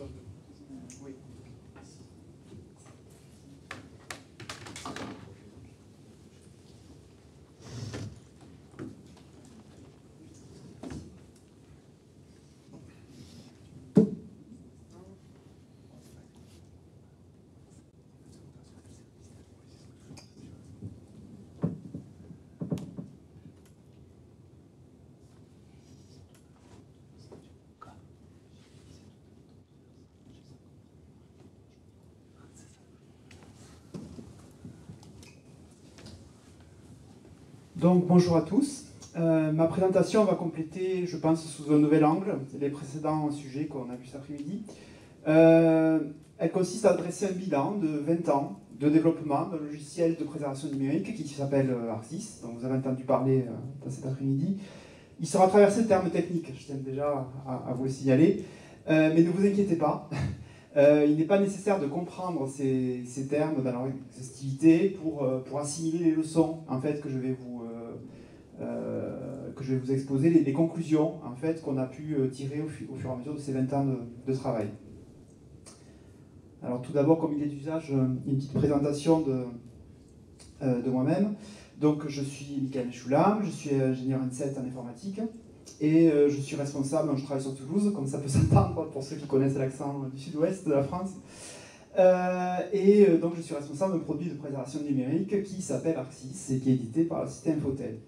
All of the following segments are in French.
Oui. Donc bonjour à tous. Ma présentation va compléter, je pense, sous un nouvel angle, les précédents sujets qu'on a vus cet après-midi. Elle consiste à dresser un bilan de 20 ans de développement d'un logiciel de préservation numérique qui s'appelle ArcSys, dont vous avez entendu parler dans cet après-midi. Il sera traversé de termes techniques, je tiens déjà à vous le signaler, mais ne vous inquiétez pas. Il n'est pas nécessaire de comprendre ces termes dans leur exhaustivité pour assimiler les leçons en fait, que je vais vous exposer, les conclusions en fait, qu'on a pu tirer au fur et à mesure de ces 20 ans de travail. Alors tout d'abord, comme il est d'usage, une petite présentation de moi-même. Donc je suis Michael Choulam, je suis ingénieur N7 en informatique. Et je suis responsable, donc je travaille sur Toulouse, comme ça peut s'entendre pour ceux qui connaissent l'accent du sud-ouest de la France. Donc je suis responsable d'un produit de préservation numérique qui s'appelle ArcSys et qui est édité par la société Infotel.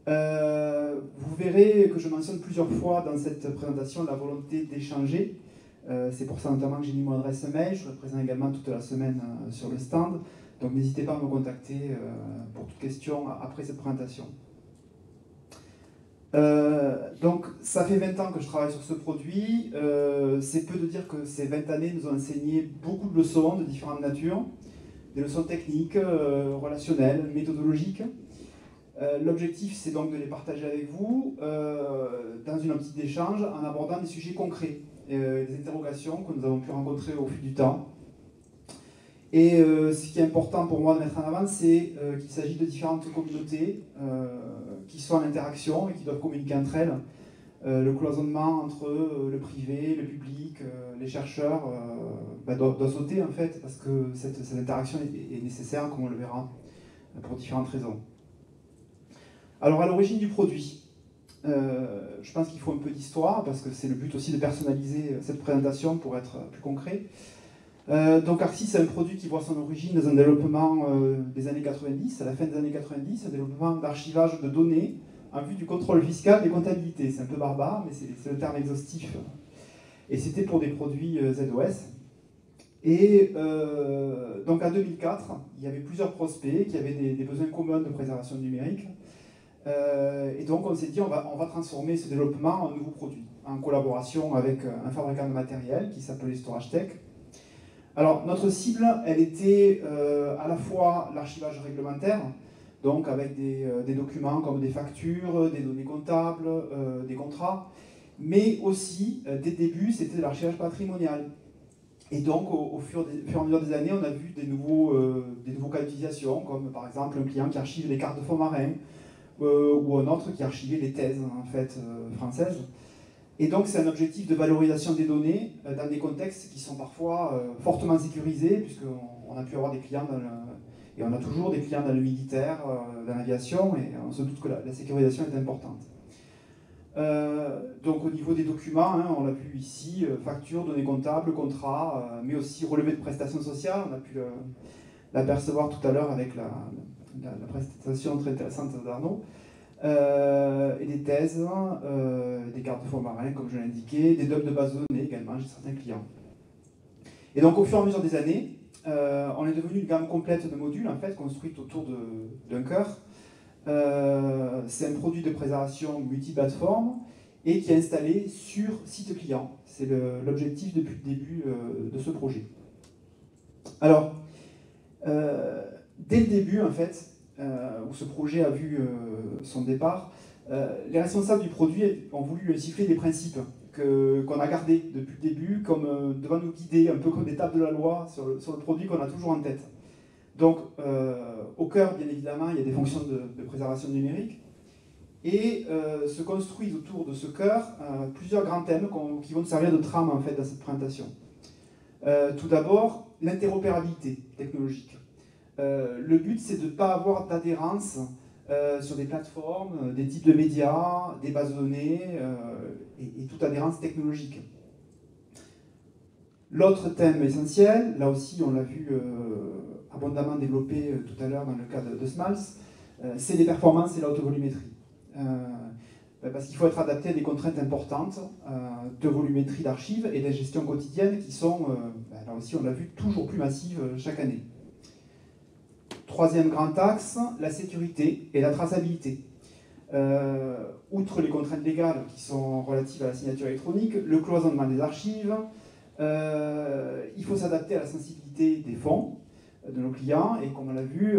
Vous verrez que je mentionne plusieurs fois dans cette présentation la volonté d'échanger. C'est pour ça notamment que j'ai mis mon adresse mail, je serai présent également toute la semaine sur le stand. Donc n'hésitez pas à me contacter pour toute question après cette présentation. Donc ça fait 20 ans que je travaille sur ce produit, c'est peu de dire que ces 20 années nous ont enseigné beaucoup de leçons de différentes natures, des leçons techniques, relationnelles, méthodologiques. L'objectif c'est donc de les partager avec vous dans une optique d'échange en abordant des sujets concrets, des interrogations que nous avons pu rencontrer au fil du temps. Et ce qui est important pour moi de mettre en avant, c'est qu'il s'agit de différentes communautés qui sont en interaction et qui doivent communiquer entre elles. Le cloisonnement entre le privé, le public, les chercheurs doit sauter en fait, parce que cette interaction est nécessaire, comme on le verra, pour différentes raisons. Alors à l'origine du produit, je pense qu'il faut un peu d'histoire, parce que c'est le but aussi de personnaliser cette présentation pour être plus concret. Donc ArcSys, c'est un produit qui voit son origine dans un développement des années 90, à la fin des années 90, un développement d'archivage de données en vue du contrôle fiscal des comptabilités. C'est un peu barbare, mais c'est le terme exhaustif. Et c'était pour des produits ZOS. Et donc en 2004, il y avait plusieurs prospects qui avaient des besoins communs de préservation numérique. Et donc on s'est dit, on va transformer ce développement en nouveau produit, en collaboration avec un fabricant de matériel qui s'appelait StorageTech. Alors, notre cible, elle était à la fois l'archivage réglementaire, donc avec des documents comme des factures, des données comptables, des contrats, mais aussi, dès le début, c'était l'archivage patrimonial. Et donc, au fur et à mesure des années, on a vu des nouveaux cas d'utilisation, comme par exemple un client qui archive les cartes de fonds marins, ou un autre qui archivait les thèses en fait, françaises. Et donc c'est un objectif de valorisation des données dans des contextes qui sont parfois fortement sécurisés, puisqu'on a pu avoir des clients et on a toujours des clients dans le militaire, dans l'aviation, et on se doute que la sécurisation est importante. Donc au niveau des documents, hein, on l'a vu ici, factures, données comptables, contrats, mais aussi relevés de prestations sociales, on a pu l'apercevoir tout à l'heure avec la prestation très intéressante d'Arnaud. Et des thèses, des cartes de fonds marins, comme je l'ai indiqué, des dumps de base de données également chez certains clients. Et donc, au fur et à mesure des années, on est devenu une gamme complète de modules, en fait, construite autour d'un cœur. C'est un produit de préservation multiplateforme et qui est installé sur site client. C'est l'objectif depuis le début de ce projet. Alors, dès le début, en fait, où ce projet a vu son départ, les responsables du produit ont voulu siffler des principes qu'on a gardés depuis le début, comme devant nous guider, un peu comme des tables de la loi sur le produit qu'on a toujours en tête. Donc, au cœur, bien évidemment, il y a des fonctions de préservation numérique, Et se construisent autour de ce cœur plusieurs grands thèmes qui vont servir de trame en fait dans cette présentation. Tout d'abord, l'interopérabilité technologique. Le but, c'est de ne pas avoir d'adhérence sur des plateformes, des types de médias, des bases de données et toute adhérence technologique. L'autre thème essentiel, là aussi on l'a vu abondamment développé tout à l'heure dans le cas de Smals, c'est les performances et l'autovolumétrie. Parce qu'il faut être adapté à des contraintes importantes de volumétrie d'archives et de gestion quotidienne qui sont, là aussi on l'a vu, toujours plus massives chaque année. Troisième grand axe, la sécurité et la traçabilité. Outre les contraintes légales qui sont relatives à la signature électronique, le cloisonnement des archives, il faut s'adapter à la sensibilité des fonds de nos clients et comme on l'a vu,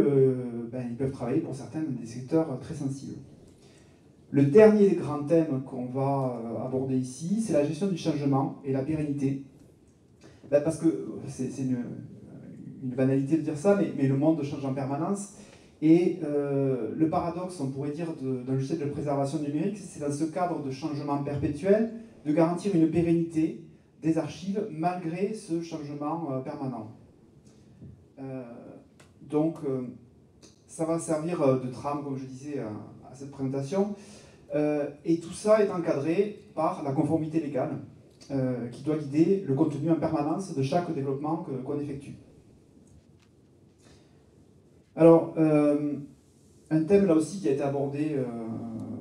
ils peuvent travailler pour certains des secteurs très sensibles. Le dernier grand thème qu'on va aborder ici, c'est la gestion du changement et la pérennité. Parce que c'est une banalité de dire ça, mais le monde change en permanence. Et le paradoxe, on pourrait dire, d'un logiciel de préservation numérique, c'est dans ce cadre de changement perpétuel, de garantir une pérennité des archives malgré ce changement permanent. Donc, ça va servir de trame, comme je disais, à cette présentation. Et tout ça est encadré par la conformité légale qui doit guider le contenu en permanence de chaque développement qu'on effectue. Alors, un thème là aussi qui a été abordé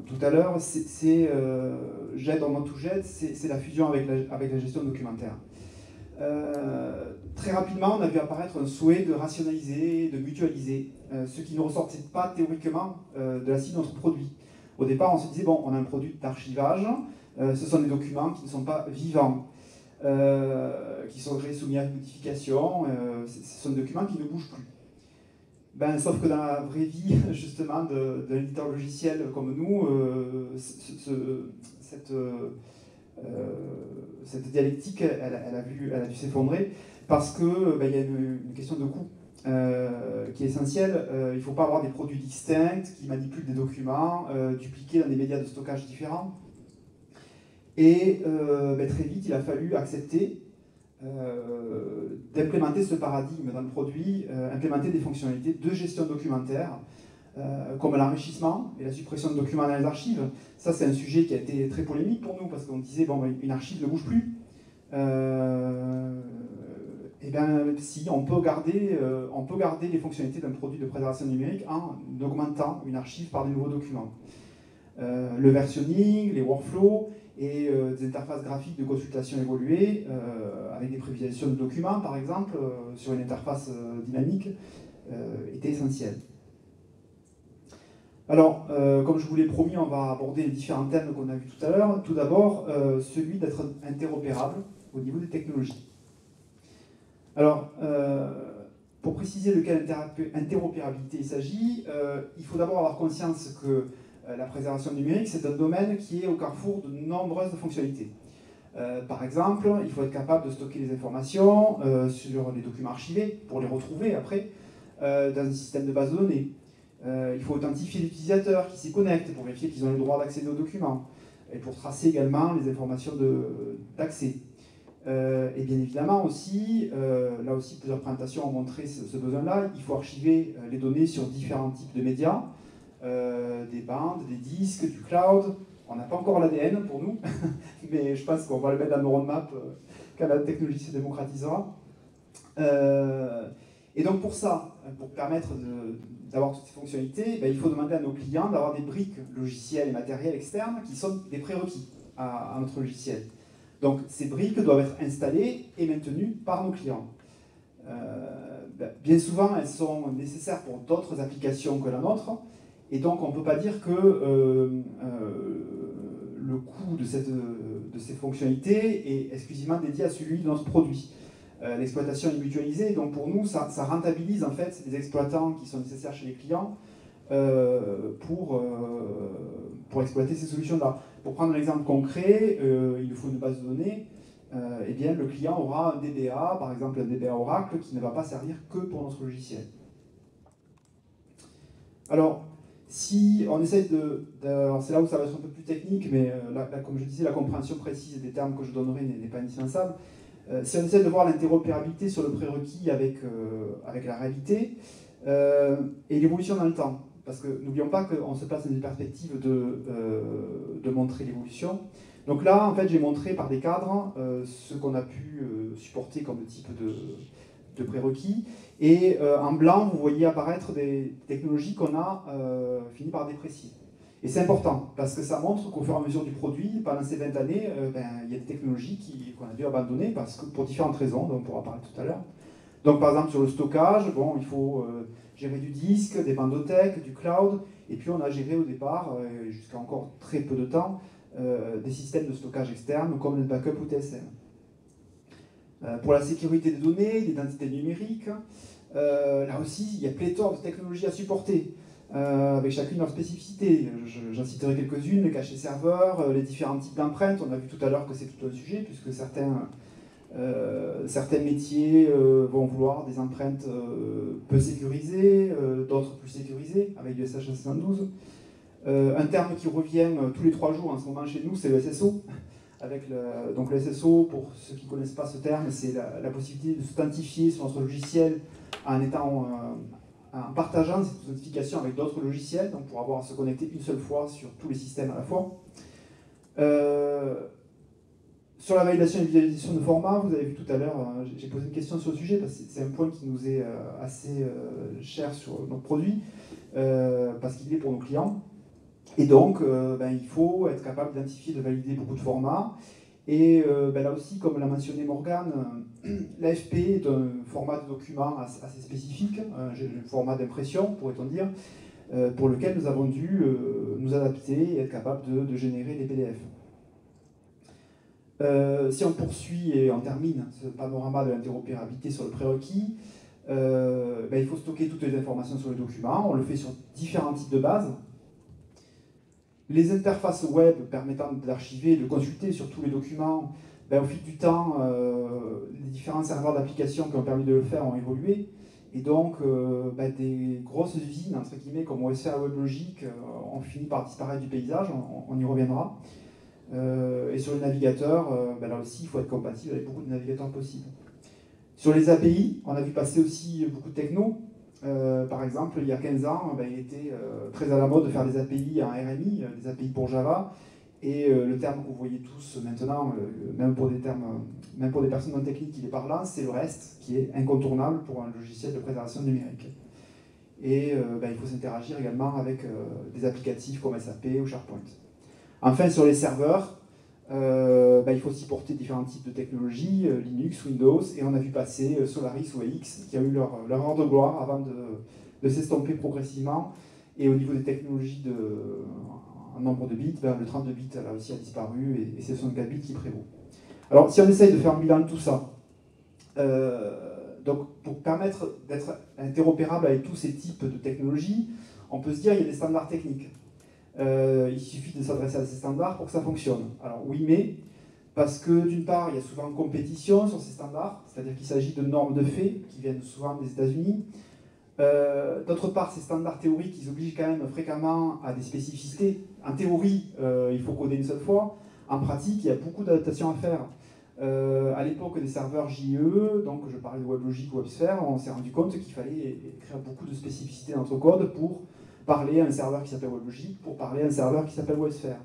tout à l'heure, c'est JED en mode to JED, c'est la fusion avec la gestion documentaire. Très rapidement, on a vu apparaître un souhait de rationaliser, de mutualiser, ce qui ne ressortait pas théoriquement de la cible de notre produit. Au départ, on se disait, bon, on a un produit d'archivage, ce sont des documents qui ne sont pas vivants, qui sont soumis à une modification, ce sont des documents qui ne bougent plus. Sauf que dans la vraie vie, justement, d'un éditeur logiciel comme nous, cette dialectique, elle a dû s'effondrer parce qu'il y a une question de coût qui est essentielle. Il ne faut pas avoir des produits distincts qui manipulent des documents, dupliqués dans des médias de stockage différents. Et très vite, il a fallu accepter d'implémenter ce paradigme dans le produit, implémenter des fonctionnalités de gestion documentaire, comme l'enrichissement et la suppression de documents dans les archives. Ça, c'est un sujet qui a été très polémique pour nous, parce qu'on disait, bon, une archive ne bouge plus. Si, on peut garder les fonctionnalités d'un produit de préservation numérique en augmentant une archive par de nouveaux documents. Le versionning, les workflows et des interfaces graphiques de consultation évoluées, avec des prévisualisations de documents, par exemple, sur une interface dynamique, étaient essentiels. Alors, comme je vous l'ai promis, on va aborder les différents thèmes qu'on a vus tout à l'heure. Tout d'abord, celui d'être interopérable au niveau des technologies. Alors, pour préciser de quelle interopérabilité il s'agit, il faut d'abord avoir conscience que la préservation numérique, c'est un domaine qui est au carrefour de nombreuses fonctionnalités. Par exemple, il faut être capable de stocker les informations sur les documents archivés pour les retrouver après dans un système de base de données. Il faut authentifier l'utilisateur qui s'y connecte pour vérifier qu'ils ont le droit d'accéder aux documents et pour tracer également les informations d'accès. Et bien évidemment aussi, là aussi plusieurs présentations ont montré ce besoin-là, il faut archiver les données sur différents types de médias, des bandes, des disques, du cloud. On n'a pas encore l'ADN pour nous, mais je pense qu'on va le mettre dans nos roadmaps quand la technologie se démocratisera. Et donc pour ça, pour permettre d'avoir toutes ces fonctionnalités, il faut demander à nos clients d'avoir des briques logicielles et matérielles externes qui sont des prérequis à notre logiciel. Donc ces briques doivent être installées et maintenues par nos clients. Bien souvent, elles sont nécessaires pour d'autres applications que la nôtre, et donc on ne peut pas dire que le coût de ces fonctionnalités est exclusivement dédié à celui de notre produit. L'exploitation est mutualisée, donc pour nous, ça rentabilise en fait les exploitants qui sont nécessaires chez les clients pour exploiter ces solutions-là. Pour prendre un exemple concret, il nous faut une base de données, eh bien, le client aura un DBA, par exemple un DBA Oracle, qui ne va pas servir que pour notre logiciel. Alors, Si on essaie alors c'est là où ça va être un peu plus technique, mais là, comme je disais, la compréhension précise des termes que je donnerai n'est pas indispensable. Si on essaie de voir l'interopérabilité sur le prérequis avec la réalité et l'évolution dans le temps, parce que n'oublions pas qu'on se place dans une perspective de montrer l'évolution. Donc là, en fait, j'ai montré par des cadres ce qu'on a pu supporter comme type de prérequis. Et en blanc, vous voyez apparaître des technologies qu'on a fini par déprécier. Et c'est important, parce que ça montre qu'au fur et à mesure du produit, pendant ces 20 années, il y a des technologies qu'on a dû abandonner pour différentes raisons, dont on pourra parler tout à l'heure. Donc par exemple sur le stockage, bon, il faut gérer du disque, des bandothèques, du cloud, et puis on a géré au départ, jusqu'à encore très peu de temps, des systèmes de stockage externes comme le backup ou TSM. Pour la sécurité des données, l'identité numérique, là aussi, il y a pléthore de technologies à supporter, avec chacune leur spécificité. J'en citerai quelques-unes, les cachets serveurs, les différents types d'empreintes. On a vu tout à l'heure que c'est tout un sujet, puisque certains métiers vont vouloir des empreintes peu sécurisées, d'autres plus sécurisées, avec du SH 512. Un terme qui revient tous les 3 jours en ce moment chez nous, c'est le SSO. Donc le SSO, pour ceux qui ne connaissent pas ce terme, c'est la possibilité de s'authentifier sur notre logiciel en partageant cette authentification avec d'autres logiciels, donc pour avoir à se connecter une seule fois sur tous les systèmes à la fois. Sur la validation et visualisation de format, vous avez vu tout à l'heure, j'ai posé une question sur le sujet, parce que c'est un point qui nous est assez cher sur notre produit, parce qu'il est pour nos clients. Et donc, il faut être capable d'identifier, de valider beaucoup de formats. Et là aussi, comme l'a mentionné Morgane, l'AFP est un format de document assez spécifique, un format d'impression, pourrait-on dire, pour lequel nous avons dû nous adapter et être capable de générer des PDF. Si on poursuit et on termine ce panorama de l'interopérabilité sur le prérequis, il faut stocker toutes les informations sur le document. On le fait sur différents types de bases. Les interfaces web permettant d'archiver et de consulter sur tous les documents, au fil du temps, les différents serveurs d'application qui ont permis de le faire ont évolué. Et donc, des grosses usines, entre guillemets, comme OSR et WebLogic, ont fini par disparaître du paysage, on y reviendra. Et sur les navigateurs, là aussi, il faut être compatible avec beaucoup de navigateurs possibles. Sur les API, on a vu passer aussi beaucoup de techno. Par exemple, il y a 15 ans, il était très à la mode de faire des API en RMI, des API pour Java. Et le terme que vous voyez tous maintenant, même pour des personnes non techniques, il est parlant, c'est le REST, qui est incontournable pour un logiciel de préparation numérique. Et il faut s'interagir également avec des applicatifs comme SAP ou SharePoint. Enfin, sur les serveurs, il faut supporter différents types de technologies, Linux, Windows, et on a vu passer Solaris ou AX, qui a eu leur heure de gloire avant de s'estomper progressivement. Et au niveau des technologies en nombre de bits, le 32 bits là aussi a disparu, et c'est le 64 bits qui prévaut. Alors, si on essaye de faire un bilan de tout ça, donc pour permettre d'être interopérable avec tous ces types de technologies, on peut se dire qu'il y a des standards techniques. Il suffit de s'adresser à ces standards pour que ça fonctionne. Alors oui, mais parce que d'une part, il y a souvent une compétition sur ces standards, c'est-à-dire qu'il s'agit de normes de fait qui viennent souvent des États-Unis. D'autre part, ces standards théoriques, ils obligent quand même fréquemment à des spécificités. En théorie, il faut coder une seule fois. En pratique, il y a beaucoup d'adaptations à faire. À l'époque des serveurs JE, donc je parlais de WebLogic ou WebSphere, on s'est rendu compte qu'il fallait écrire beaucoup de spécificités dans notre code pour parler à un serveur qui s'appelle WebLogic, pour parler à un serveur qui s'appelle WebSphere.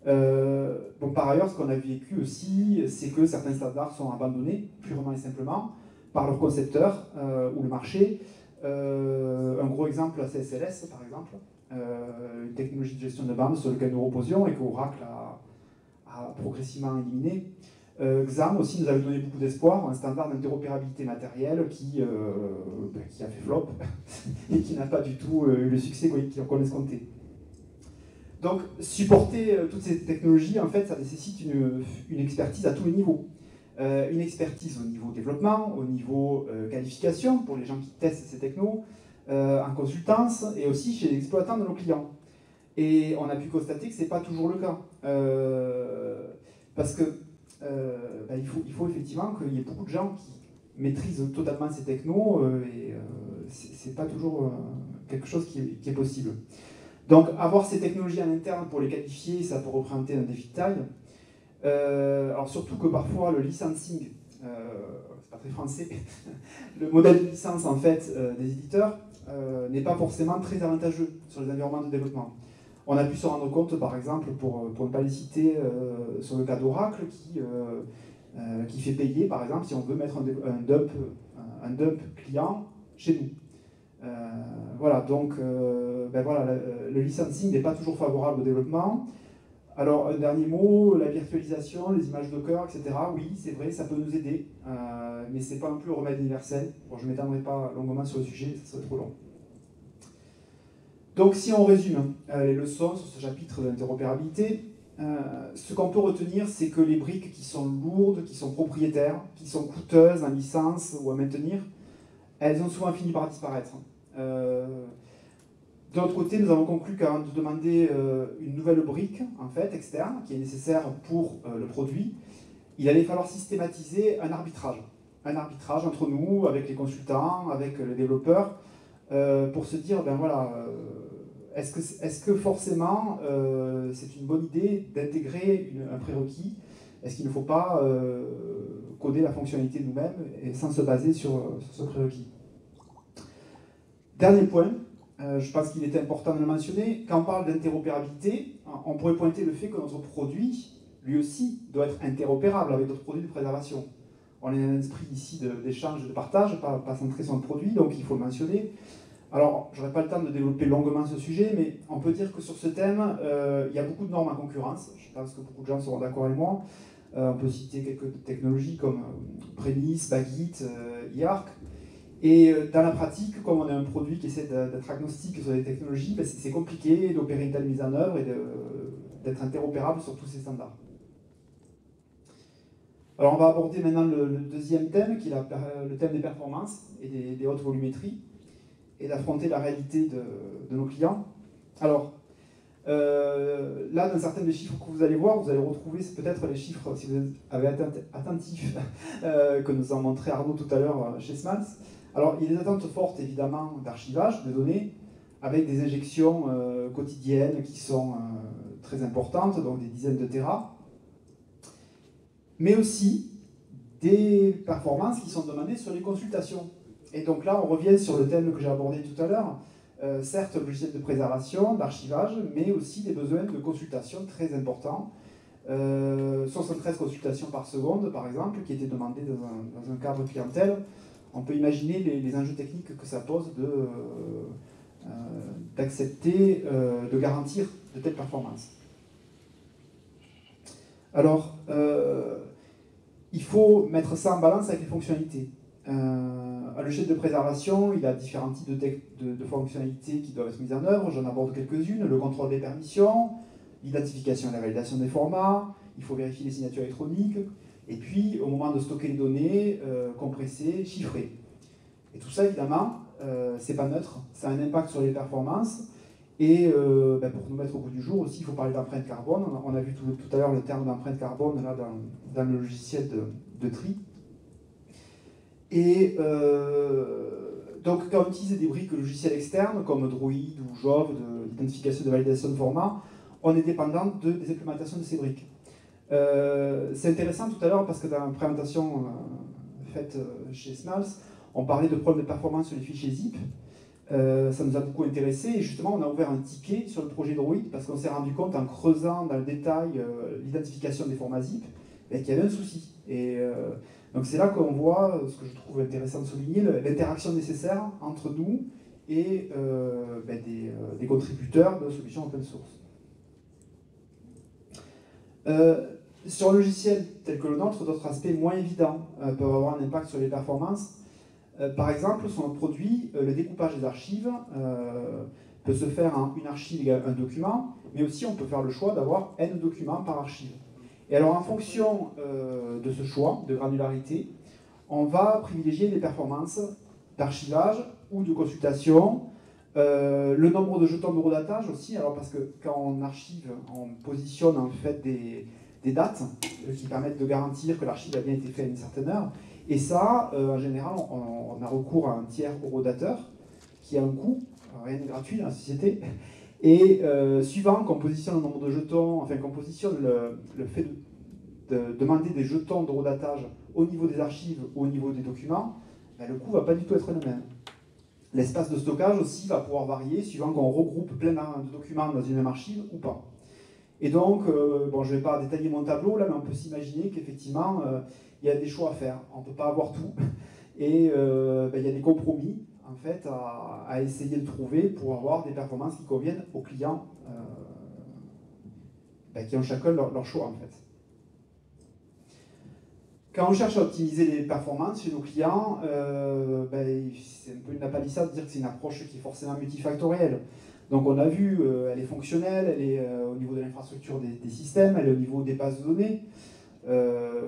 Par ailleurs, ce qu'on a vécu aussi, c'est que certains standards sont abandonnés, purement et simplement, par leurs concepteurs ou le marché. Un gros exemple, la CSLS, par exemple, une technologie de gestion de bande sur laquelle nous reposions et qu'Oracle a progressivement éliminé. XAM aussi nous avait donné beaucoup d'espoir, un standard d'interopérabilité matérielle qui a fait flop et qui n'a pas du tout eu le succès qu'on escomptait. Donc, supporter toutes ces technologies, en fait, ça nécessite une expertise à tous les niveaux. Une expertise au niveau développement, au niveau qualification, pour les gens qui testent ces technos, en consultance, et aussi chez les exploitants de nos clients. Et on a pu constater que ce n'est pas toujours le cas. Parce que il faut effectivement qu'il y ait beaucoup de gens maîtrise totalement ces technos, et c'est pas toujours quelque chose qui est possible. Donc avoir ces technologies en interne pour les qualifier, ça peut représenter un défi de taille. Alors surtout que parfois le licensing, c'est pas très français, le modèle de licence en fait des éditeurs n'est pas forcément très avantageux sur les environnements de développement. On a pu se rendre compte, par exemple, pour ne pas les citer, sur le cas d'Oracle, qui fait payer, par exemple, si on veut mettre un dump client chez nous. Voilà, donc voilà, le licensing n'est pas toujours favorable au développement. Alors, un dernier mot, la virtualisation, les images Docker, etc. Oui, c'est vrai, ça peut nous aider, mais ce n'est pas non plus le remède universel. Bon, je ne m'étendrai pas longuement sur le sujet, ça serait trop long. Donc, si on résume les leçons sur ce chapitre d'interopérabilité, ce qu'on peut retenir, c'est que les briques qui sont lourdes, qui sont propriétaires, qui sont coûteuses en licence ou à maintenir, elles ont souvent fini par disparaître. De l'autre côté, nous avons conclu qu'avant de demander une nouvelle brique, en fait, externe, qui est nécessaire pour le produit, il allait falloir systématiser un arbitrage. Un arbitrage entre nous, avec les consultants, avec les développeurs, pour se dire, ben voilà, est-ce que forcément c'est une bonne idée d'intégrer un prérequis? Est-ce qu'il ne faut pas coder la fonctionnalité nous-mêmes et sans se baser sur ce prérequis? Dernier point, je pense qu'il est important de le mentionner, quand on parle d'interopérabilité, on pourrait pointer le fait que notre produit, lui aussi, doit être interopérable avec d'autres produits de préservation. On est dans un esprit ici d'échange, de partage, pas centré sur le produit, donc il faut le mentionner. Alors, je n'aurai pas le temps de développer longuement ce sujet, mais on peut dire que sur ce thème, il y a beaucoup de normes en concurrence. Je pense que beaucoup de gens seront d'accord avec moi. On peut citer quelques technologies comme Premise, Bagit, IARC. Et dans la pratique, comme on a un produit qui essaie d'être agnostique sur les technologies, ben c'est compliqué d'opérer une telle mise en œuvre et d'être interopérable sur tous ces standards. Alors, on va aborder maintenant le deuxième thème, qui est le thème des performances et des hautes volumétries, et d'affronter la réalité de nos clients. Alors, là, dans certains des chiffres que vous allez voir, vous allez retrouver peut-être les chiffres, si vous avez été attentif, que nous a montré Arnaud tout à l'heure chez Smals. Alors, il y a des attentes fortes, évidemment, d'archivage de données, avec des injections quotidiennes qui sont très importantes, donc des dizaines de téras, mais aussi des performances qui sont demandées sur les consultations. Et donc là, on revient sur le thème que j'ai abordé tout à l'heure, certes, le logiciel de préservation, d'archivage, mais aussi des besoins de consultation très importants. 73 consultations par seconde, par exemple, qui étaient demandées dans un cadre clientèle. On peut imaginer les enjeux techniques que ça pose d'accepter, de garantir de telles performances. Alors, il faut mettre ça en balance avec les fonctionnalités. Le logiciel de préservation, il a différents types de fonctionnalités qui doivent être mises en œuvre. J'en aborde quelques-unes. Le contrôle des permissions, l'identification et la validation des formats, il faut vérifier les signatures électroniques, et puis au moment de stocker les données, compresser, chiffrer. Et tout ça, évidemment, c'est pas neutre, ça a un impact sur les performances. Et pour nous mettre au bout du jour aussi, il faut parler d'empreinte carbone. On a vu tout à l'heure le terme d'empreinte carbone là, dans le logiciel de tri. Et donc, quand on utilise des briques logicielles externes, comme Druid ou Jove, d'identification de validation de format, on est dépendant des implémentations de ces briques. C'est intéressant tout à l'heure, parce que dans la présentation faite chez Smals, on parlait de problèmes de performance sur les fichiers zip. Ça nous a beaucoup intéressé, et justement, on a ouvert un ticket sur le projet Druid, parce qu'on s'est rendu compte, en creusant dans le détail l'identification des formats zip, qu'il y avait un souci. Et donc c'est là qu'on voit, ce que je trouve intéressant de souligner, l'interaction nécessaire entre nous et des contributeurs de solutions open source. Sur un logiciel tel que le nôtre, d'autres aspects moins évidents peuvent avoir un impact sur les performances. Par exemple, sur notre produit, le découpage des archives peut se faire en une archive égale un document, mais aussi on peut faire le choix d'avoir n documents par archive. Et alors, en fonction de ce choix de granularité, on va privilégier les performances d'archivage ou de consultation, le nombre de jetons d'eurodatage aussi, alors parce que quand on archive, on positionne en fait des des dates qui permettent de garantir que l'archive a bien été faite à une certaine heure. Et ça, en général, on a recours à un tiers horodateur qui a un coût, rien n'est gratuit dans la société. Et suivant qu'on positionne le nombre de jetons, enfin qu'on positionne le fait de demander des jetons d'horodatage au niveau des archives ou au niveau des documents, ben, le coût ne va pas du tout être le même. L'espace de stockage aussi va pouvoir varier suivant qu'on regroupe plein de documents dans une même archive ou pas. Et donc, bon, je ne vais pas détailler mon tableau là, mais on peut s'imaginer qu'effectivement, il y a des choix à faire. On ne peut pas avoir tout. Et ben, il y a des compromis en fait, à essayer de trouver pour avoir des performances qui conviennent aux clients ben, qui ont chacun leur choix en fait. Quand on cherche à optimiser les performances chez nos clients, ben, c'est un peu une palissade de dire que c'est une approche qui est forcément multifactorielle. Donc on a vu, elle est fonctionnelle, elle est au niveau de l'infrastructure des systèmes, elle est au niveau des bases de données.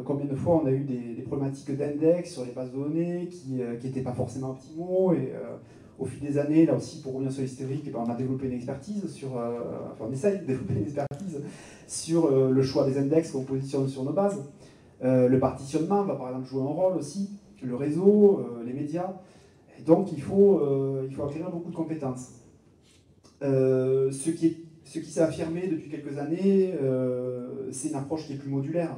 Combien de fois on a eu des problématiques d'index sur les bases de données qui n'étaient pas forcément optimaux et au fil des années, là aussi pour revenir sur l'historique, ben, on a développé une expertise sur, enfin on essaye de développer une expertise sur le choix des index qu'on positionne sur nos bases. Le partitionnement va par exemple jouer un rôle aussi, le réseau, les médias. Et donc il faut acquérir beaucoup de compétences. Ce qui s'est affirmé depuis quelques années, c'est une approche qui est plus modulaire.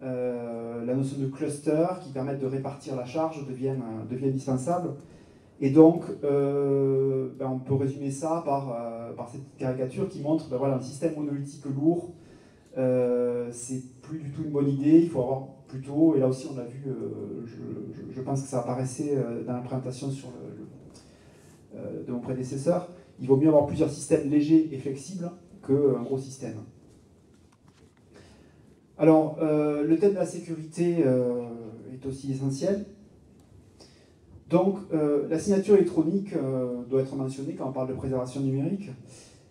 La notion de cluster qui permet de répartir la charge devient indispensable. Et donc, ben on peut résumer ça par cette caricature qui montre ben voilà, un système monolithique lourd. C'est plus du tout une bonne idée, il faut avoir plutôt, et là aussi on l'a vu, je pense que ça apparaissait dans la présentation de mon prédécesseur, il vaut mieux avoir plusieurs systèmes légers et flexibles qu'un gros système. Alors, le thème de la sécurité est aussi essentiel. Donc, la signature électronique doit être mentionnée quand on parle de préservation numérique.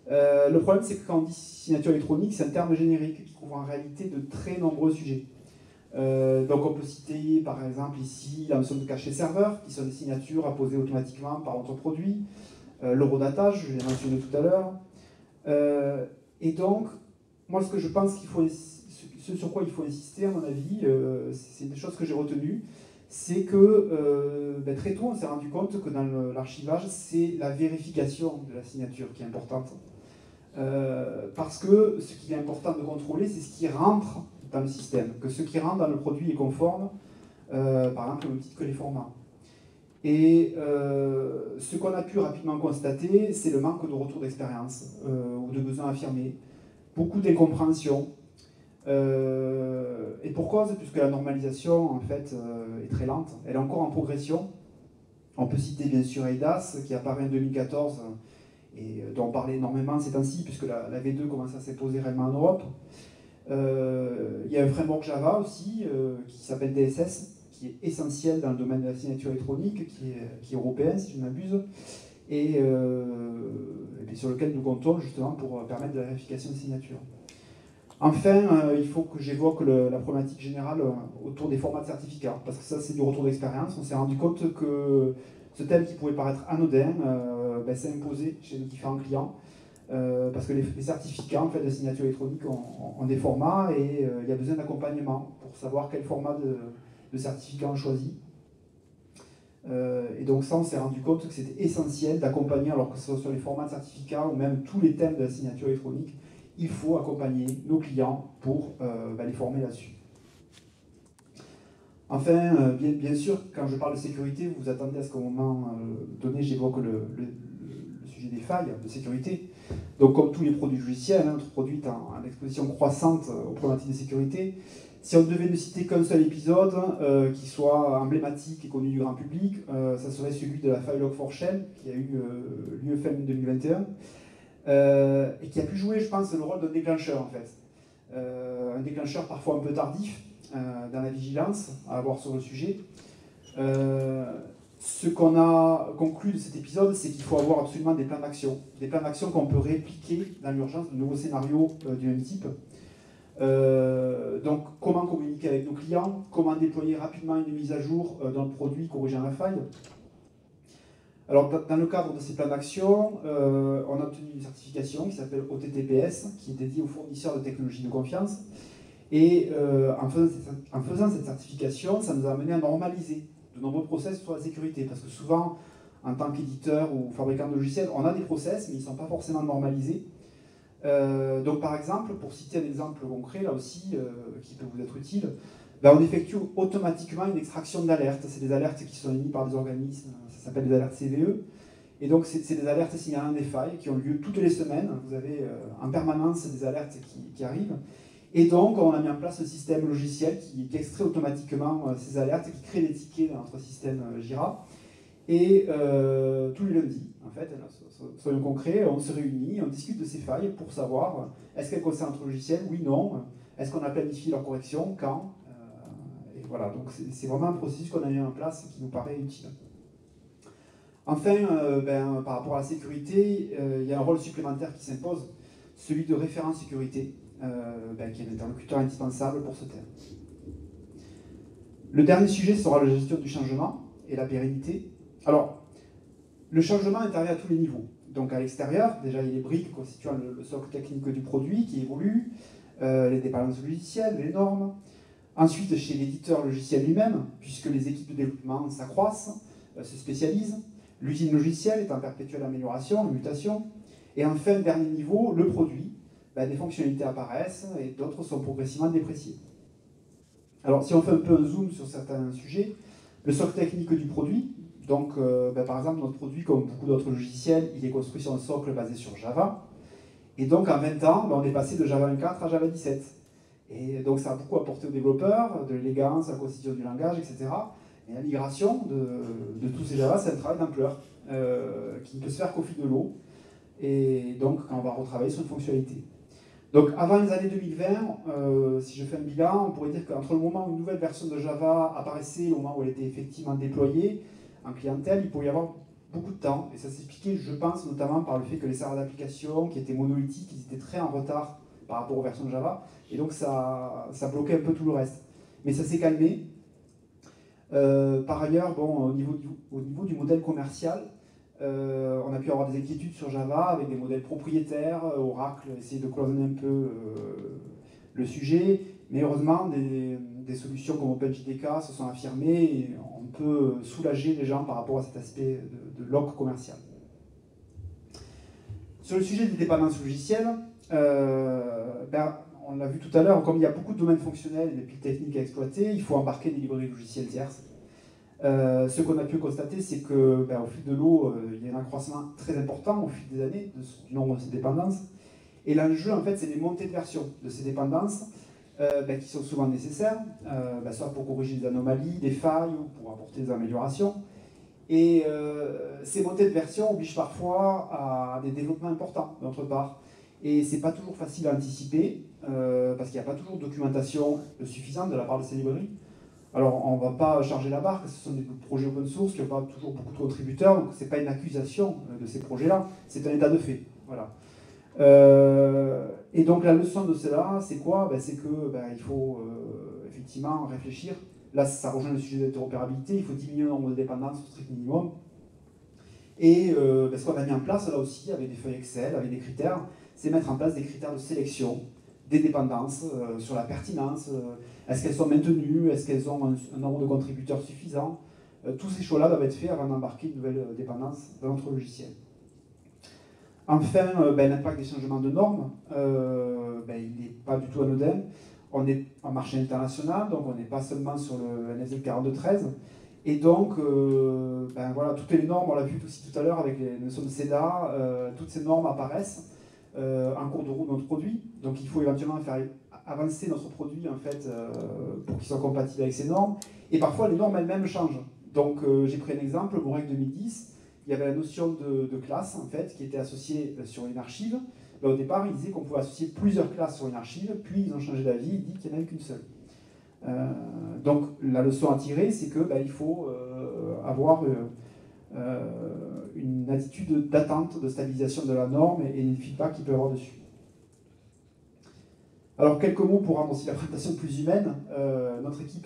Le problème, c'est que quand on dit signature électronique, c'est un terme générique qui couvre en réalité de très nombreux sujets. Donc, on peut citer par exemple ici la notion de cachet serveur, qui sont des signatures apposées automatiquement par notre produit, l'horodatage, je l'ai mentionné tout à l'heure. Et donc, moi, ce que je pense qu'il faut, ce sur quoi il faut insister, à mon avis, c'est des choses que j'ai retenues, c'est que ben, très tôt, on s'est rendu compte que dans l'archivage, c'est la vérification de la signature qui est importante. Parce que ce qui est important de contrôler, c'est ce qui rentre dans le système, que ce qui rentre dans le produit est conforme, par exemple, au même titre que les formats. Et ce qu'on a pu rapidement constater, c'est le manque de retour d'expérience ou de besoins affirmés, beaucoup d'incompréhension. Et pour cause, puisque la normalisation en fait est très lente, elle est encore en progression. On peut citer bien sûr EIDAS qui apparaît en 2014 et dont on parlait énormément ces temps-ci, puisque la V2 commence à s'imposer réellement en Europe. Il y a un framework Java aussi qui s'appelle DSS, qui est essentiel dans le domaine de la signature électronique, qui est européen si je ne m'abuse, et puis sur lequel nous comptons justement pour permettre de la vérification de signature. Enfin, il faut que j'évoque la problématique générale autour des formats de certificats, parce que ça c'est du retour d'expérience. On s'est rendu compte que ce thème qui pouvait paraître anodin ben, s'est imposé chez nos différents clients, parce que les certificats en fait, de signature électronique ont des formats et il y a besoin d'accompagnement pour savoir quel format de certificat on choisit. Et donc ça, on s'est rendu compte que c'était essentiel d'accompagner, alors que ce soit sur les formats de certificats ou même tous les thèmes de la signature électronique, il faut accompagner nos clients pour les former là-dessus. Enfin, bien sûr, quand je parle de sécurité, vous vous attendez à ce qu'au moment donné, j'évoque le sujet des failles de sécurité. Donc comme tous les produits logiciels, notre produit est en exposition croissante aux problématiques de sécurité. Si on devait ne citer qu'un seul épisode qui soit emblématique et connu du grand public, ça serait celui de la faille Log4Shell qui a eu lieu fin 2021 et qui a pu jouer, je pense, le rôle d'un déclencheur en fait. Un déclencheur parfois un peu tardif dans la vigilance à avoir sur le sujet. Ce qu'on a conclu de cet épisode, c'est qu'il faut avoir absolument des plans d'action qu'on peut répliquer dans l'urgence de nouveaux scénarios du même type. Donc, comment communiquer avec nos clients, comment déployer rapidement une mise à jour d'un produit corrigeant la faille. Alors, dans le cadre de ces plans d'action, on a obtenu une certification qui s'appelle OTTPS, qui est dédiée aux fournisseurs de technologies de confiance. Et en faisant cette certification, ça nous a amené à normaliser de nombreux process sur la sécurité. Parce que souvent, en tant qu'éditeur ou fabricant de logiciels, on a des process, mais ils ne sont pas forcément normalisés. Donc par exemple, pour citer un exemple concret, là aussi, qui peut vous être utile, ben, on effectue automatiquement une extraction d'alertes. C'est des alertes qui sont émises par des organismes, ça s'appelle des alertes CVE. Et donc c'est des alertes signalant des failles qui ont lieu toutes les semaines. Vous avez en permanence des alertes qui arrivent. Et donc on a mis en place un système logiciel qui extrait automatiquement ces alertes et qui crée des tickets dans notre système Jira. Et tous les lundis, en fait, soyons concrets, on se réunit, on discute de ces failles pour savoir est-ce qu'elles concernent notre logiciel, oui, non, est-ce qu'on a planifié leur correction, quand, et voilà, donc c'est vraiment un processus qu'on a mis en place qui nous paraît utile. Enfin, par rapport à la sécurité, il y a un rôle supplémentaire qui s'impose, celui de référent sécurité, qui est un interlocuteur indispensable pour ce thème. Le dernier sujet sera la gestion du changement et la pérennité. Alors, le changement intervient à tous les niveaux. Donc à l'extérieur, déjà il y a les briques constituant le socle technique du produit qui évolue, les dépendances logicielles, les normes. Ensuite, chez l'éditeur logiciel lui-même, puisque les équipes de développement s'accroissent, se spécialisent, l'usine logicielle est en perpétuelle amélioration, mutation. Et enfin, dernier niveau, le produit. Des fonctionnalités apparaissent et d'autres sont progressivement dépréciées. Alors si on fait un peu un zoom sur certains sujets, le socle technique du produit, donc par exemple notre produit comme beaucoup d'autres logiciels, il est construit sur un socle basé sur Java, et donc en 20 ans, on est passé de Java 24 à Java 17. Et donc ça a beaucoup apporté aux développeurs, de l'élégance, la constitution du langage, etc. Et la migration de tous ces Java, c'est un travail d'ampleur qui ne peut se faire qu'au fil de l'eau, et donc quand on va retravailler sur une fonctionnalité. Donc avant les années 2020, si je fais un bilan, on pourrait dire qu'entre le moment où une nouvelle version de Java apparaissait et le moment où elle était effectivement déployée en clientèle, il pouvait y avoir beaucoup de temps. Et ça s'expliquait, je pense, notamment par le fait que les serveurs d'application qui étaient monolithiques, ils étaient très en retard par rapport aux versions de Java. Et donc ça bloquait un peu tout le reste. Mais ça s'est calmé. Par ailleurs, au niveau du modèle commercial, on a pu avoir des inquiétudes sur Java avec des modèles propriétaires. Oracle essaye de cloisonner un peu le sujet, mais heureusement des solutions comme OpenJDK se sont affirmées et on peut soulager les gens par rapport à cet aspect de lock commercial. Sur le sujet des dépendances logicielles, on l'a vu tout à l'heure, comme il y a beaucoup de domaines fonctionnels et des piles techniques à exploiter, il faut embarquer des librairies logicielles tierces. Ce qu'on a pu constater, c'est qu'au fil de l'eau, il y a un accroissement très important au fil des années du nombre de ces dépendances. Et l'enjeu, en fait, c'est les montées de version de ces dépendances qui sont souvent nécessaires, soit pour corriger des anomalies, des failles ou pour apporter des améliorations. Et ces montées de version obligent parfois à des développements importants, d'autre part. Et c'est pas toujours facile à anticiper, parce qu'il n'y a pas toujours de documentation suffisante de la part de ces librairies. Alors, on ne va pas charger la barque, ce sont des projets open source qui n'ont pas toujours beaucoup de contributeurs, donc ce n'est pas une accusation de ces projets-là, c'est un état de fait. Voilà. Et donc la leçon de cela, c'est quoi? C'est qu'il faut effectivement réfléchir. Là, ça rejoint le sujet d'interopérabilité, il faut diminuer le nombre de dépendances au strict minimum. Et ce qu'on a mis en place là aussi, avec des feuilles Excel, avec des critères, c'est mettre en place des critères de sélection des dépendances, sur la pertinence, est-ce qu'elles sont maintenues, est-ce qu'elles ont un nombre de contributeurs suffisant. Tous ces choix-là doivent être faits avant d'embarquer une nouvelle dépendance dans notre logiciel. Enfin, l'impact des changements de normes, il n'est pas du tout anodin. On est en marché international, donc on n'est pas seulement sur le NSL 4213. Et donc, toutes les normes, on l'a vu aussi tout à l'heure avec les notions de CEDA, toutes ces normes apparaissent en cours de route de notre produit. Donc il faut éventuellement faire avancer notre produit en fait, pour qu'il soit compatible avec ces normes. Et parfois les normes elles-mêmes changent. Donc j'ai pris un exemple, au REC 2010, il y avait la notion de classe en fait, qui était associée sur une archive. Au départ, ils disaient qu'on pouvait associer plusieurs classes sur une archive, puis ils ont changé d'avis, ils disent qu'il n'y en avait qu'une seule. Donc la leçon à tirer, c'est qu'il faut avoir une attitude d'attente, de stabilisation de la norme et les feedbacks qu'il peut y avoir dessus. Alors quelques mots pour rendre aussi la présentation plus humaine. Notre équipe,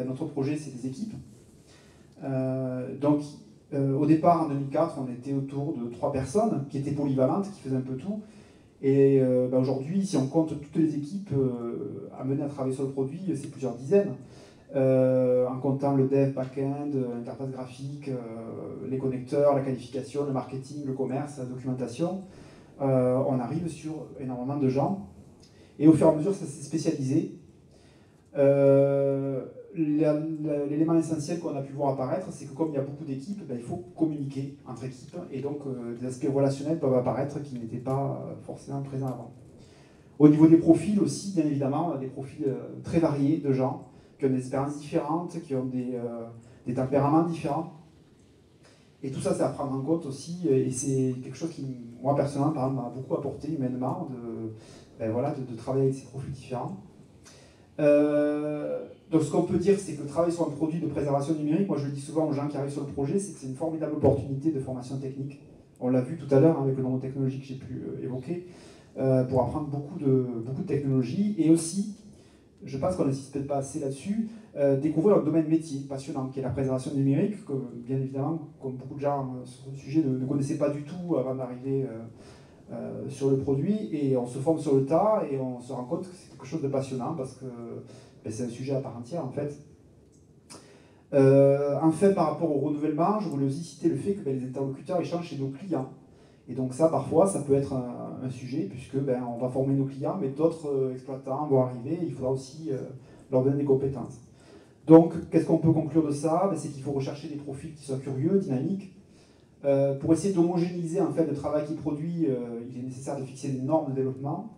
notre projet, c'est des équipes. Au départ, en 2004, on était autour de 3 personnes qui étaient polyvalentes, qui faisaient un peu tout. Et aujourd'hui, si on compte toutes les équipes amenées à travailler sur le produit, c'est plusieurs dizaines. En comptant le dev back-end, l'interface graphique, les connecteurs, la qualification, le marketing, le commerce, la documentation, on arrive sur énormément de gens. Et au fur et à mesure, ça s'est spécialisé. L'élément essentiel qu'on a pu voir apparaître, c'est que comme il y a beaucoup d'équipes, il faut communiquer entre équipes, et donc des aspects relationnels peuvent apparaître qui n'étaient pas forcément présents avant. Au niveau des profils aussi, bien évidemment, on a des profils très variés de gens, qui ont des expériences différentes, qui ont des tempéraments différents. Et tout ça, c'est à prendre en compte aussi, et c'est quelque chose qui, moi personnellement, par exemple, m'a beaucoup apporté humainement, de travailler avec ces profils différents. Donc ce qu'on peut dire, c'est que travailler sur un produit de préservation numérique, moi je le dis souvent aux gens qui arrivent sur le projet, c'est que c'est une formidable opportunité de formation technique. On l'a vu tout à l'heure avec le nombre de technologies que j'ai pu évoquer, pour apprendre beaucoup de technologies, et aussi, je pense qu'on n'insiste peut-être pas assez là-dessus, découvrir un domaine métier passionnant, qui est la préservation numérique, que bien évidemment, comme beaucoup de gens sur le sujet ne connaissaient pas du tout avant d'arriver sur le produit, et on se forme sur le tas, et on se rend compte que c'est quelque chose de passionnant, parce que c'est un sujet à part entière en fait. Enfin, par rapport au renouvellement, je voulais aussi citer le fait que les interlocuteurs échangent chez nos clients. Et donc ça, parfois, ça peut être un sujet, puisque on va former nos clients, mais d'autres exploitants vont arriver, et il faudra aussi leur donner des compétences. Donc, qu'est-ce qu'on peut conclure de ça? C'est qu'il faut rechercher des profils qui soient curieux, dynamiques. Pour essayer d'homogénéiser en fait, le travail qui produit, il est nécessaire de fixer des normes de développement.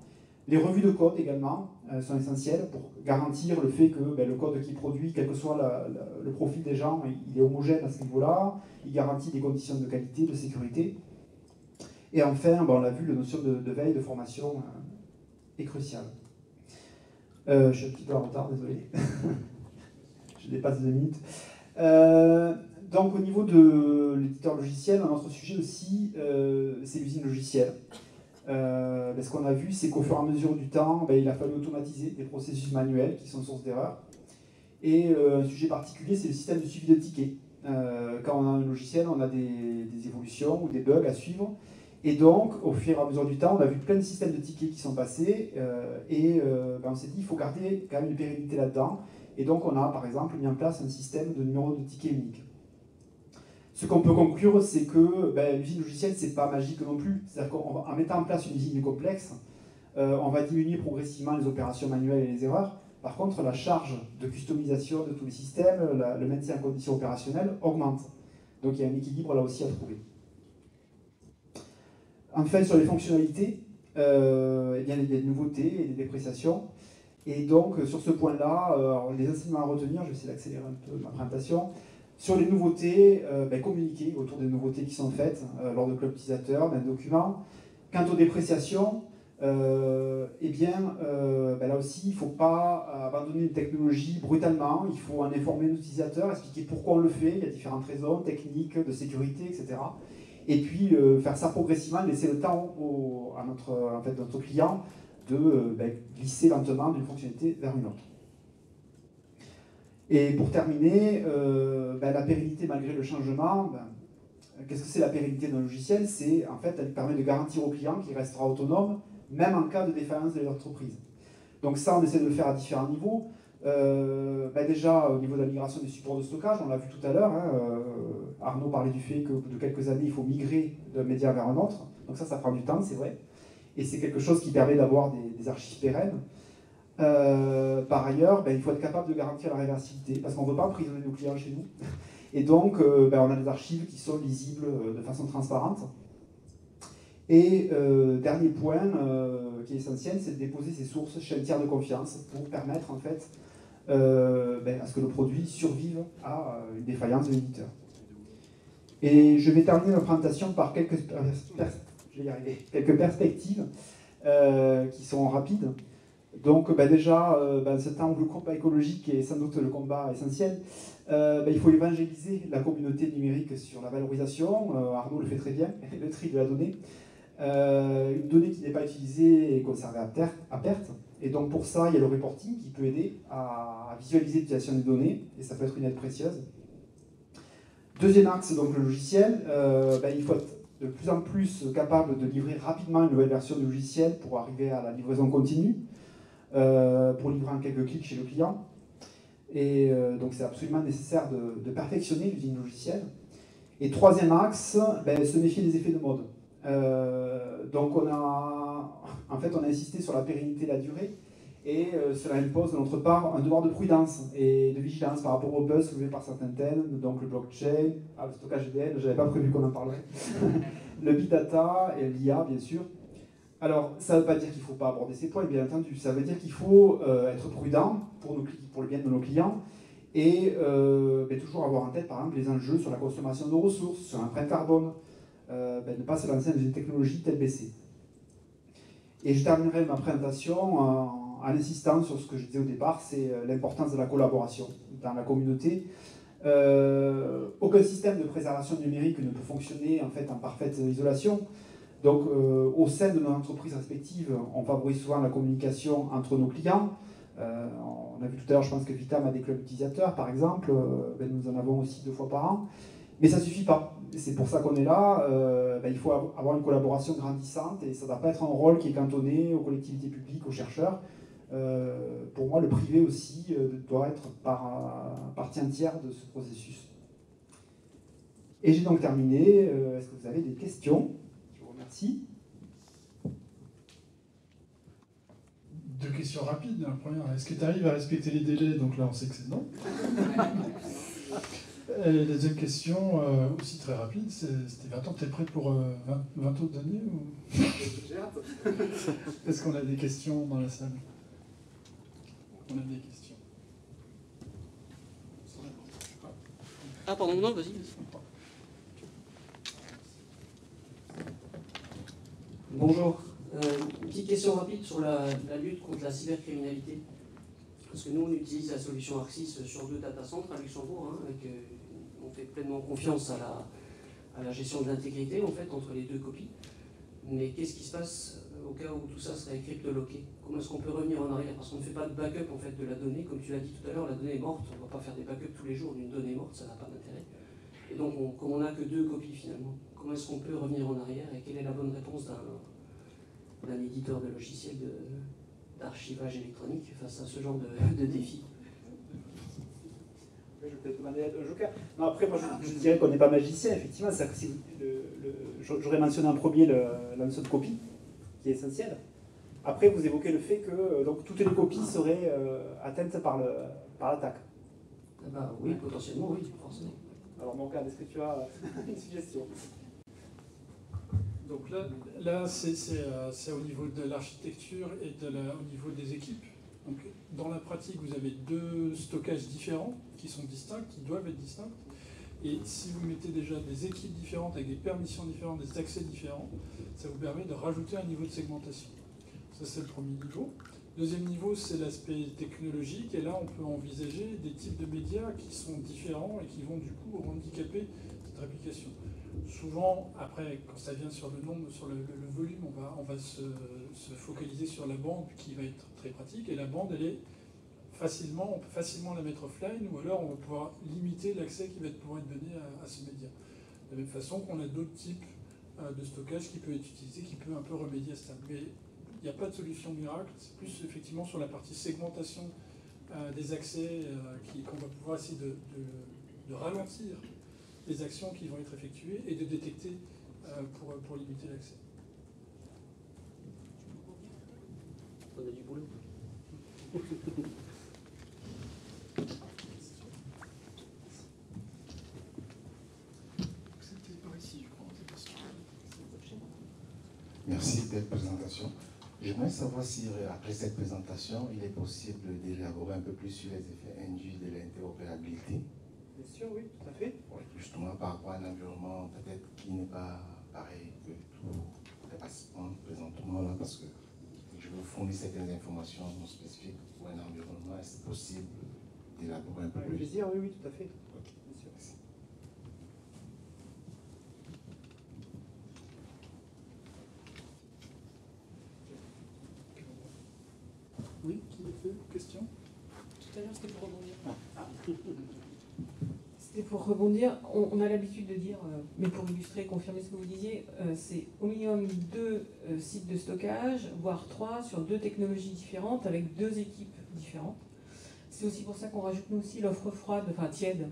Les revues de code également sont essentielles pour garantir le fait que le code qui produit, quel que soit le profil des gens, il est homogène à ce niveau-là, il garantit des conditions de qualité, de sécurité. Et enfin, on l'a vu, la notion de veille, de formation est cruciale. Je suis un petit peu en retard, désolé. Je dépasse 2 minutes. Donc au niveau de l'éditeur logiciel, un autre sujet aussi, c'est l'usine logicielle. Ce qu'on a vu, c'est qu'au fur et à mesure du temps, il a fallu automatiser des processus manuels qui sont source d'erreurs. Et un sujet particulier, c'est le système de suivi de tickets. Quand on a un logiciel, on a des évolutions ou des bugs à suivre. Et donc, au fur et à mesure du temps, on a vu plein de systèmes de tickets qui sont passés. On s'est dit, il faut garder quand même une pérennité là-dedans. Et donc, on a par exemple mis en place un système de numéro de ticket unique. Ce qu'on peut conclure, c'est que l'usine logicielle, c'est pas magique non plus. C'est-à-dire qu'en mettant en place une usine complexe, on va diminuer progressivement les opérations manuelles et les erreurs. Par contre, la charge de customisation de tous les systèmes, le maintien en conditions opérationnelles augmente. Donc il y a un équilibre là aussi à trouver. Enfin, sur les fonctionnalités, il y a des nouveautés et des dépréciations. Et donc, sur ce point-là, les enseignements à retenir, je vais essayer d'accélérer un peu ma présentation. Sur les nouveautés, communiquer autour des nouveautés qui sont faites lors de club utilisateur, d'un document. Quant aux dépréciations, là aussi, il ne faut pas abandonner une technologie brutalement. Il faut en informer l'utilisateur, expliquer pourquoi on le fait. Il y a différentes raisons techniques, de sécurité, etc. Et puis faire ça progressivement, laisser le temps à notre client de glisser lentement d'une fonctionnalité vers une autre. Et pour terminer, la pérennité malgré le changement, qu'est-ce que c'est la pérennité d'un logiciel? C'est en fait, elle permet de garantir au client qu'il restera autonome, même en cas de défaillance de l'entreprise. Donc ça, on essaie de le faire à différents niveaux. Déjà, au niveau de la migration des supports de stockage, on l'a vu tout à l'heure, Arnaud parlait du fait que de quelques années, il faut migrer d'un média vers un autre. Donc ça prend du temps, c'est vrai. Et c'est quelque chose qui permet d'avoir des archives pérennes. Par ailleurs, il faut être capable de garantir la réversibilité, parce qu'on ne veut pas emprisonner nos clients chez nous. Et donc, on a des archives qui sont lisibles de façon transparente. Et dernier point qui est essentiel, c'est de déposer ses sources chez un tiers de confiance pour permettre en fait à ce que le produit survive à une défaillance de l'éditeur. Et je vais terminer ma présentation par quelques perspectives qui sont rapides. Donc déjà, ce temps où le combat écologique est sans doute le combat essentiel, il faut évangéliser la communauté numérique sur la valorisation. Arnaud le fait très bien, le tri de la donnée. Une donnée qui n'est pas utilisée est conservée à perte. Et donc pour ça, il y a le reporting qui peut aider à visualiser l'utilisation des données, et ça peut être une aide précieuse. Deuxième axe, donc le logiciel, il faut être de plus en plus capables de livrer rapidement une nouvelle version du logiciel pour arriver à la livraison continue, pour livrer en quelques clics chez le client. Et donc c'est absolument nécessaire de perfectionner l'usine logicielle. Et troisième axe, se méfier des effets de mode. Donc on a insisté sur la pérennité et la durée, et cela impose de notre part un devoir de prudence et de vigilance par rapport aux buzz soulevés par certains thèmes, donc le blockchain, le stockage EDL, je n'avais pas prévu qu'on en parlerait, le big data et l'IA bien sûr. Alors ça ne veut pas dire qu'il ne faut pas aborder ces points, bien entendu, ça veut dire qu'il faut être prudent pour le bien de nos clients, et toujours avoir en tête par exemple les enjeux sur la consommation de ressources, sur l'empreinte carbone, ne pas se lancer dans une technologie telle baissée. Et je terminerai ma présentation en insistant sur ce que je disais au départ, c'est l'importance de la collaboration dans la communauté. Aucun système de préservation numérique ne peut fonctionner en fait en parfaite isolation. Donc au sein de nos entreprises respectives, on favorise souvent la communication entre nos clients. On a vu tout à l'heure, je pense que Vitam a des clubs utilisateurs par exemple, nous en avons aussi 2 fois par an. Mais ça ne suffit pas. C'est pour ça qu'on est là. Il faut avoir une collaboration grandissante, et ça ne doit pas être un rôle qui est cantonné aux collectivités publiques, aux chercheurs. Pour moi, le privé aussi doit être partie entière de ce processus. Et j'ai donc terminé. Est-ce que vous avez des questions? Je vous remercie. 2 questions rapides. La première, est-ce que tu arrives à respecter les délais? Donc là, on sait que c'est non. Et la deuxième question, aussi très rapide, c'était 20 ans, tu es prêt pour 20 autres années ou... J'ai hâte. Est-ce qu'on a des questions dans la salle? On a des questions. Ah pardon, non, vas-y. Bonjour. Une petite question rapide sur la lutte contre la cybercriminalité. Parce que nous, on utilise la solution Arxis sur 2 data centres à Luxembourg. On fait pleinement confiance à la gestion de l'intégrité en fait, entre les 2 copies. Mais qu'est-ce qui se passe au cas où tout ça serait cryptoloqué? Comment est-ce qu'on peut revenir en arrière? Parce qu'on ne fait pas de backup en fait, de la donnée. Comme tu l'as dit tout à l'heure, la donnée est morte. On ne va pas faire des backups tous les jours d'une donnée morte, ça n'a pas d'intérêt. Et donc, comme on n'a que 2 copies finalement, comment est-ce qu'on peut revenir en arrière? Et quelle est la bonne réponse d'un éditeur de logiciels d'archivage électronique face à ce genre de défi? Je vais peut-être demander à Joker. Non, après, moi, je dirais qu'on n'est pas magicien, effectivement. J'aurais mentionné en premier la notion de copie, qui est essentielle. Après, vous évoquez le fait que donc, toutes les copies seraient atteintes par l'attaque. Oui, potentiellement, oui, forcément. Alors, mon cas, est-ce que tu as une suggestion? Donc là c'est au niveau de l'architecture et au niveau des équipes. Donc, dans la pratique, vous avez 2 stockages différents qui sont distincts, qui doivent être distincts. Et si vous mettez déjà des équipes différentes avec des permissions différentes, des accès différents, ça vous permet de rajouter un niveau de segmentation. Ça, c'est le premier niveau. Deuxième niveau, c'est l'aspect technologique. Et là, on peut envisager des types de médias qui sont différents et qui vont du coup handicaper cette réplication. Souvent, après, quand ça vient sur le nombre, sur le volume, on va se focaliser sur la bande qui va être très pratique. Et la bande, elle est on peut facilement la mettre offline, ou alors on va pouvoir limiter l'accès qui va pouvoir être donné à ce média. De la même façon qu'on a d'autres types de stockage qui peut être utilisé, qui peut un peu remédier à ça. Mais il n'y a pas de solution miracle, c'est plus effectivement sur la partie segmentation des accès qu'on va pouvoir essayer de ralentir les actions qui vont être effectuées et de détecter pour limiter l'accès. On a du boulot. Merci de cette présentation. J'aimerais savoir si, après cette présentation, il est possible d'élaborer un peu plus sur les effets induits de l'interopérabilité. Bien sûr, oui, tout à fait. Oui, justement, par rapport à un environnement peut-être qui n'est pas pareil que tout les participants présentement là, parce que je vous fournis certaines informations spécifiques pour un environnement. Est-ce possible d'élaborer un peu Avec plus? plaisir, oui, oui, tout à fait. Ok. Bien sûr. Merci. Oui, qui l'a fait? Question? Tout à l'heure, c'était pour rebondir. C'était pour rebondir, on a l'habitude de dire, mais pour illustrer et confirmer ce que vous disiez, c'est au minimum 2 sites de stockage, voire 3 sur 2 technologies différentes avec 2 équipes différentes. C'est aussi pour ça qu'on rajoute nous aussi l'offre froide, enfin tiède,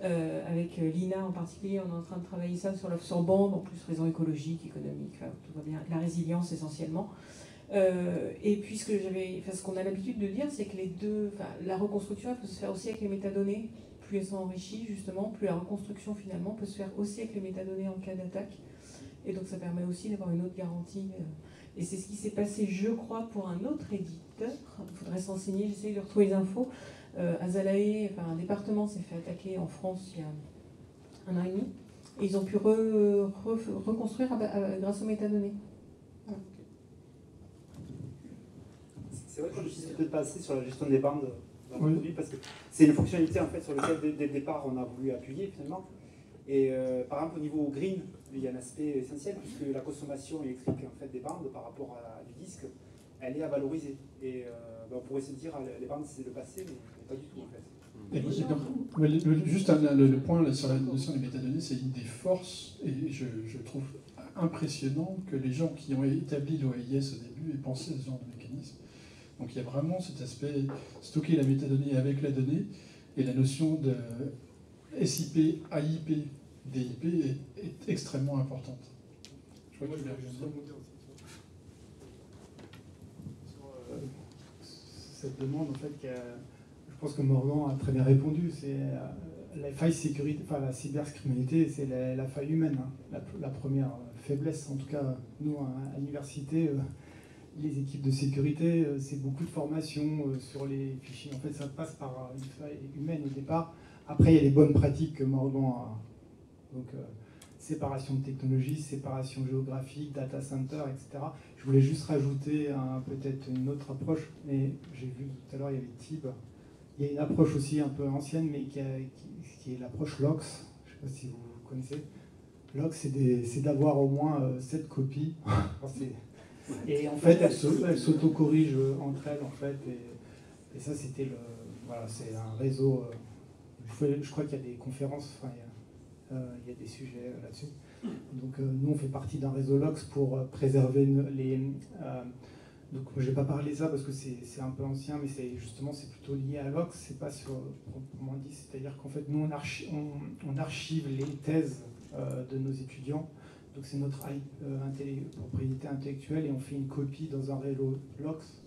avec l'INA en particulier. On est en train de travailler ça sur l'offre sur bande, en plus raison écologique, économique, enfin, tout va bien, la résilience essentiellement. Et puis ce qu'on a l'habitude de dire, c'est que la reconstruction elle peut se faire aussi avec les métadonnées. Plus elles sont enrichies, justement, plus la reconstruction finalement peut se faire aussi avec les métadonnées en cas d'attaque. Et donc ça permet aussi d'avoir une autre garantie. Et c'est ce qui s'est passé, je crois, pour un autre éditeur. Il faudrait s'enseigner, j'essaye de retrouver les infos. Azalae, un département s'est fait attaquer en France il y a 1 an et demi. Et ils ont pu reconstruire grâce aux métadonnées. Voilà. C'est vrai que je suis peut-être pas assez sur la gestion des bandes dans le produit, parce que c'est une fonctionnalité en fait sur laquelle dès le départ on a voulu appuyer finalement. Et par exemple au niveau green, il y a un aspect essentiel puisque la consommation électrique en fait des bandes par rapport à du disque, elle est à valoriser. Et on pourrait se dire les bandes c'est le passé, mais pas du tout en fait. Juste le point sur la notion des métadonnées, c'est une des forces, et je trouve impressionnant que les gens qui ont établi l'OAIS au début aient pensé à ce genre de mécanisme. Donc il y a vraiment cet aspect stocker la métadonnée avec la donnée, et la notion de SIP, AIP, DIP est extrêmement importante. Je crois que tu l'as remonté aussi. Cette demande, en fait, je pense que Morgan a très bien répondu, c'est la faille sécurité, enfin la cybercriminalité, c'est la faille humaine, hein, la première faiblesse. En tout cas, nous, à l'université, les équipes de sécurité, c'est beaucoup de formation sur les fichiers. En fait, ça passe par une faille humaine au départ. Après, il y a les bonnes pratiques que Morgan a. Donc, séparation de technologie, séparation géographique, data center, etc. Je voulais juste rajouter peut-être une autre approche, mais j'ai vu tout à l'heure, il y avait TIB. Il y a une approche aussi un peu ancienne, mais qui est l'approche LOX. Je ne sais pas si vous connaissez. LOX, c'est d'avoir au moins 7 copies. Et en fait, elles s'auto-corrigent entre elles, en fait. Et ça, c'était voilà, c'est un réseau. Je crois qu'il y a des conférences, enfin, il y a des sujets là-dessus. Donc nous, on fait partie d'un réseau LOX pour préserver les... donc je ne vais pas parler de ça parce que c'est un peu ancien, mais c'est plutôt lié à LOX, c'est pas proprement dit. C'est-à-dire qu'en fait, nous, on archive les thèses de nos étudiants. Donc c'est notre propriété intellectuelle et on fait une copie dans un réseau LOX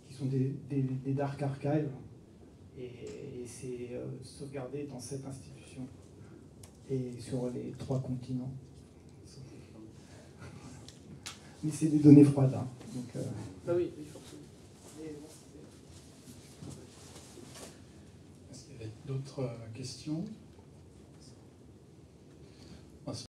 qui sont des dark archives. Et c'est sauvegardé dans cette institution et sur les 3 continents. Mais c'est des données froides. Hein. Donc, Ah oui, forcément. Est-ce qu'il y avait d'autres questions ?